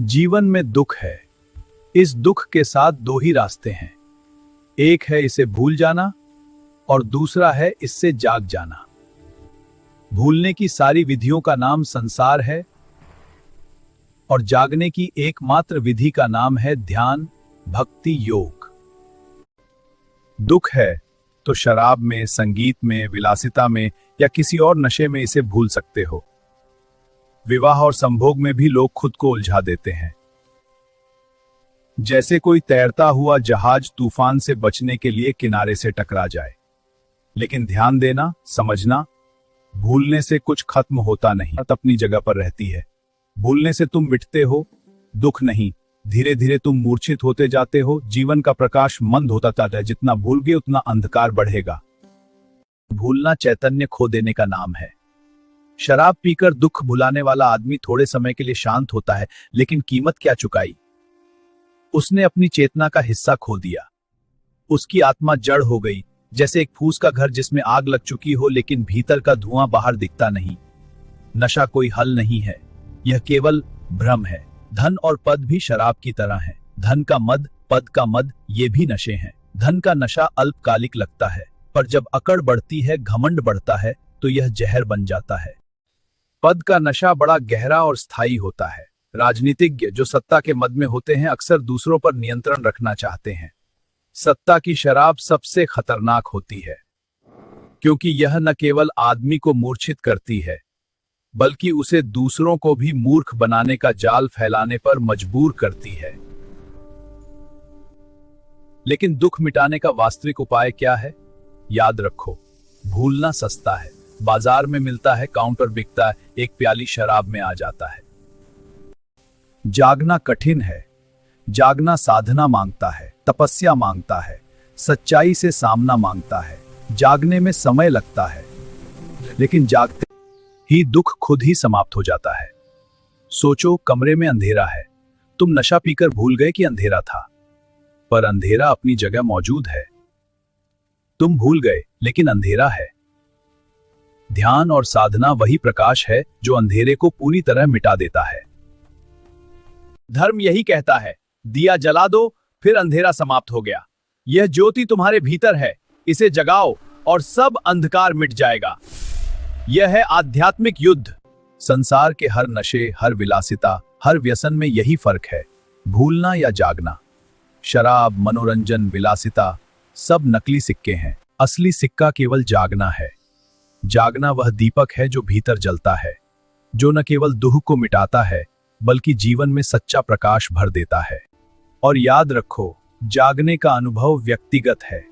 जीवन में दुख है। इस दुख के साथ दो ही रास्ते हैं। एक है इसे भूल जाना और दूसरा है इससे जाग जाना। भूलने की सारी विधियों का नाम संसार है और जागने की एकमात्र विधि का नाम है ध्यान, भक्ति, योग। दुख है तो शराब में, संगीत में, विलासिता में या किसी और नशे में इसे भूल सकते हो। विवाह और संभोग में भी लोग खुद को उलझा देते हैं। जैसे कोई तैरता हुआ जहाज तूफान से बचने के लिए किनारे से टकरा जाए। लेकिन ध्यान देना, समझना, भूलने से कुछ खत्म होता नहीं, अपनी जगह पर रहती है। भूलने से तुम मिटते हो, दुख नहीं। धीरे धीरे तुम मूर्छित होते जाते हो, जीवन का प्रकाश मंद होता जाता है। जितना भूलोगे उतना अंधकार बढ़ेगा। भूलना चैतन्य खो देने का नाम है। शराब पीकर दुख भुलाने वाला आदमी थोड़े समय के लिए शांत होता है, लेकिन कीमत क्या चुकाई? उसने अपनी चेतना का हिस्सा खो दिया। उसकी आत्मा जड़ हो गई, जैसे एक फूस का घर जिसमें आग लग चुकी हो लेकिन भीतर का धुआं बाहर दिखता नहीं। नशा कोई हल नहीं है, यह केवल भ्रम है। धन और पद भी शराब की तरह है। धन का मद, पद का मद, ये भी नशे हैं। धन का नशा अल्पकालिक लगता है, पर जब अकड़ बढ़ती है, घमंड बढ़ता है, तो यह जहर बन जाता है। पद का नशा बड़ा गहरा और स्थायी होता है। राजनीतिज्ञ जो सत्ता के मद में होते हैं अक्सर दूसरों पर नियंत्रण रखना चाहते हैं। सत्ता की शराब सबसे खतरनाक होती है, क्योंकि यह न केवल आदमी को मूर्छित करती है, बल्कि उसे दूसरों को भी मूर्ख बनाने का जाल फैलाने पर मजबूर करती है। लेकिन दुख मिटाने का वास्तविक उपाय क्या है? याद रखो, भूलना सस्ता है। बाजार में मिलता है, काउंटर बिकता है, एक प्याली शराब में आ जाता है। जागना कठिन है। जागना साधना मांगता है, तपस्या मांगता है, सच्चाई से सामना मांगता है। जागने में समय लगता है, लेकिन जागते ही दुख खुद ही समाप्त हो जाता है। सोचो, कमरे में अंधेरा है। तुम नशा पीकर भूल गए कि अंधेरा था, पर अंधेरा अपनी जगह मौजूद है। तुम भूल गए, लेकिन अंधेरा है। ध्यान और साधना वही प्रकाश है जो अंधेरे को पूरी तरह मिटा देता है। धर्म यही कहता है, दिया जला दो, फिर अंधेरा समाप्त हो गया। यह ज्योति तुम्हारे भीतर है, इसे जगाओ और सब अंधकार मिट जाएगा। यह है आध्यात्मिक युद्ध। संसार के हर नशे, हर विलासिता, हर व्यसन में यही फर्क है, भूलना या जागना। शराब, मनोरंजन, विलासिता सब नकली सिक्के हैं। असली सिक्का केवल जागना है। जागना वह दीपक है जो भीतर जलता है, जो न केवल दुख को मिटाता है बल्कि जीवन में सच्चा प्रकाश भर देता है। और याद रखो, जागने का अनुभव व्यक्तिगत है।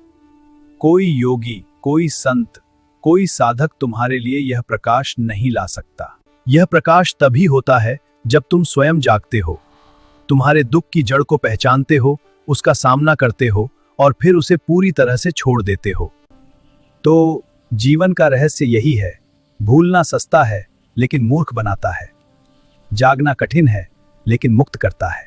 कोई योगी, कोई संत, कोई साधक तुम्हारे लिए यह प्रकाश नहीं ला सकता। यह प्रकाश तभी होता है जब तुम स्वयं जागते हो, तुम्हारे दुख की जड़ को पहचानते हो, उसका सामना करते हो और फिर उसे पूरी तरह से छोड़ देते हो। तो जीवन का रहस्य यही है, भूलना सस्ता है लेकिन मूर्ख बनाता है। जागना कठिन है लेकिन मुक्त करता है।